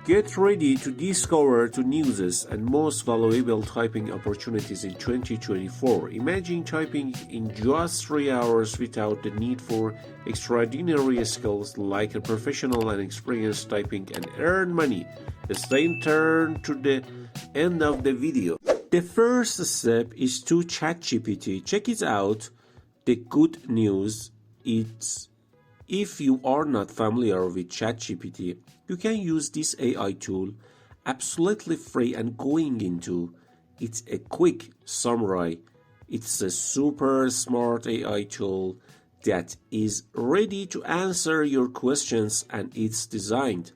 Get ready to discover the newest and most valuable typing opportunities in 2024. Imagine typing in just 3 hours without the need for extraordinary skills like a professional and experienced typing and earn money. Stay tuned to the end of the video. The first step is to ChatGPT. Check it out. The good news is if you are not familiar with ChatGPT, you can use this AI tool absolutely free and going into it's a quick summary. It's a super smart AI tool that is ready to answer your questions and it's designed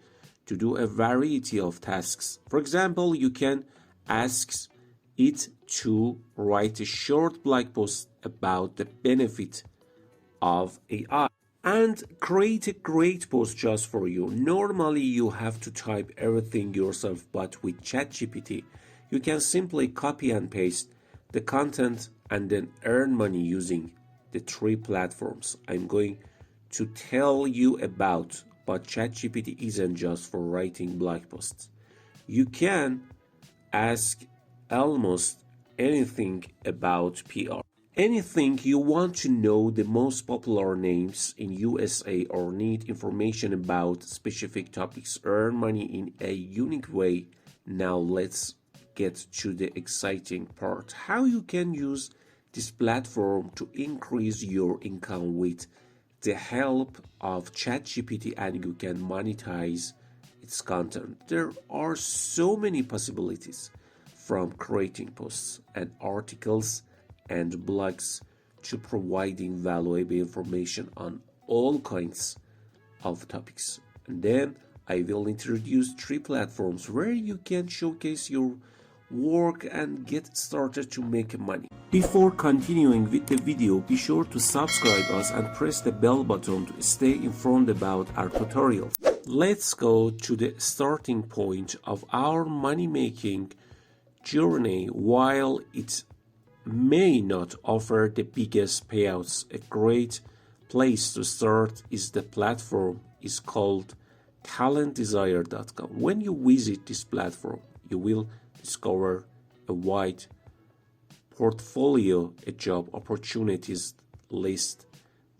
to do a variety of tasks. For example, you can ask it to write a short blog post about the benefit of AI and create a great post just for you. Normally you have to type everything yourself, but with ChatGPT you can simply copy and paste the content and then earn money using the 3 platforms I'm going to tell you about. But ChatGPT isn't just for writing blog posts. You can ask almost anything about PR. Anything you want to know the most popular names in USA or need information about specific topics, earn money in a unique way. Now let's get to the exciting part. How you can use this platform to increase your income with the help of ChatGPT and you can monetize its content. There are so many possibilities from creating posts and articles and blogs to providing valuable information on all kinds of topics. And then I will introduce 3 platforms where you can showcase your work and get started to make money. Before continuing with the video, be sure to subscribe us and press the bell button to stay informed about our tutorials. Let's go to the starting point of our money-making journey. While it may not offer the biggest payouts, a great place to start is the platform is called talentdesire.com. When you visit this platform, you will discover a wide portfolio, a job opportunities list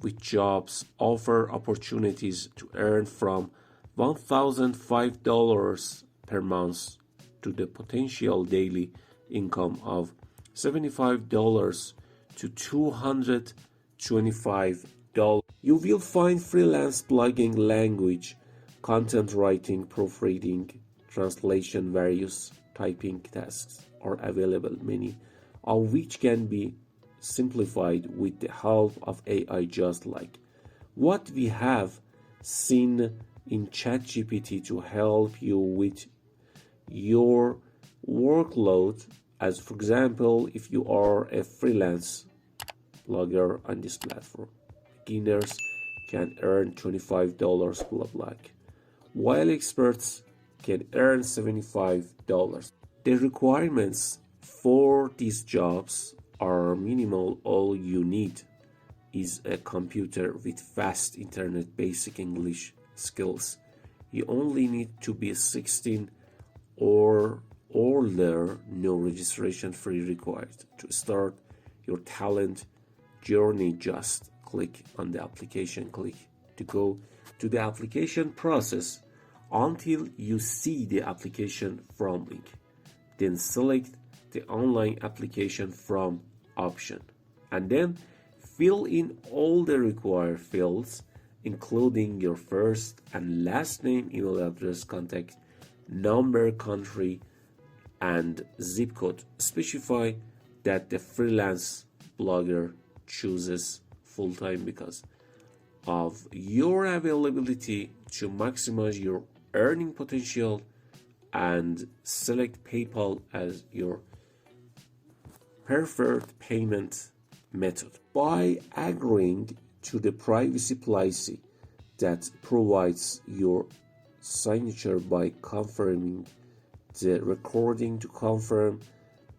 with jobs offer opportunities to earn from $1,005 per month to the potential daily income of $75 to $225. You will find freelance blogging, language, content writing, proofreading, translation, various typing tasks are available, many of which can be simplified with the help of AI, just like what we have seen in ChatGPT to help you with your workload. As for example, if you are a freelance blogger on this platform, beginners can earn $25 per blog, while experts can earn $75. The requirements for these jobs are minimal. All you need is a computer with fast internet, basic English skills. You only need to be 16 or older, no registration fee required. To start your talent journey, just click on the application, click to go to the application process until you see the application from link. Then select the online application from option and then fill in all the required fields, including your first and last name, email address, contact number, country, and zip code. Specify that the freelance blogger chooses full-time because of your availability to maximize your earning potential, and select PayPal as your preferred payment method. By agreeing to the privacy policy that provides your signature by confirming the recording to confirm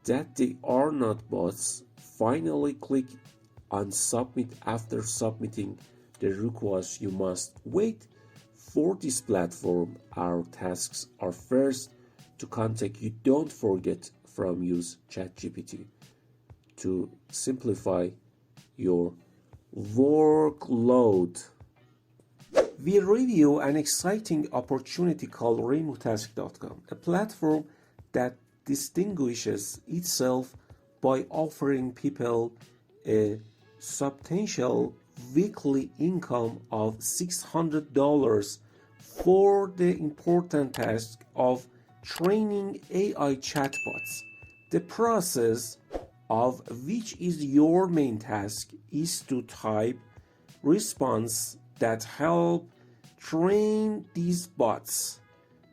that they are not bots, finally click on submit. After submitting the request, you must wait For this platform, our tasks are first to contact you. Don't forget from use ChatGPT to simplify your workload. We review an exciting opportunity called RemoteTask.com, a platform that distinguishes itself by offering people a substantial weekly income of $600 for the important task of training AI chatbots. The process of which is your main task is to type response that help train these bots.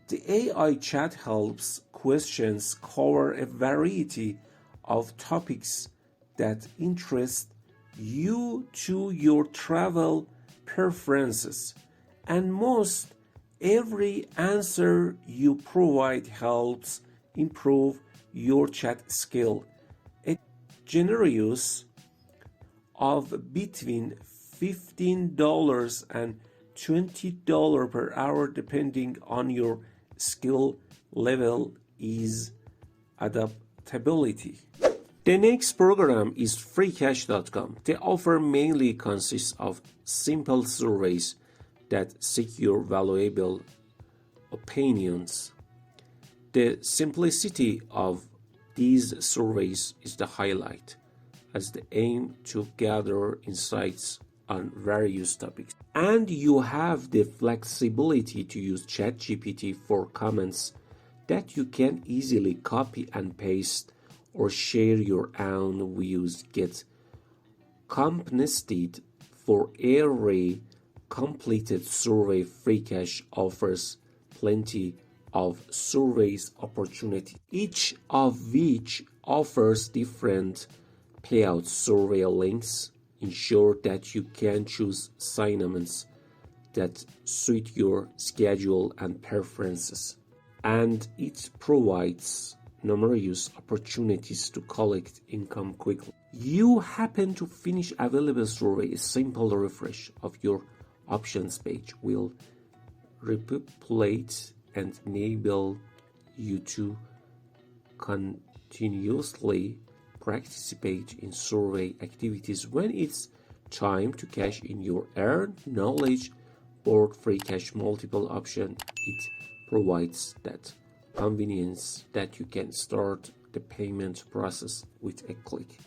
The AI chat helps questions cover a variety of topics that interest you to your travel preferences, and most every answer you provide helps improve your chat skill. It generates of between $15 and $20 per hour depending on your skill level is adaptability. The next program is freecash.com. The offer mainly consists of simple surveys that secure valuable opinions. The simplicity of these surveys is the highlight, as they aim to gather insights on various topics. And you have the flexibility to use ChatGPT for comments that you can easily copy and paste or share your own views. Get compensated for every completed survey. Freecash offers plenty of surveys opportunity, each of which offers different payout. Survey links ensure that you can choose assignments that suit your schedule and preferences, and it provides numerous opportunities to collect income quickly. You happen to finish available survey, a simple refresh of your options page will repopulate and enable you to continuously participate in survey activities. When it's time to cash in your earned knowledge board, Freecash multiple option, it provides that convenience that you can start the payment process with a click.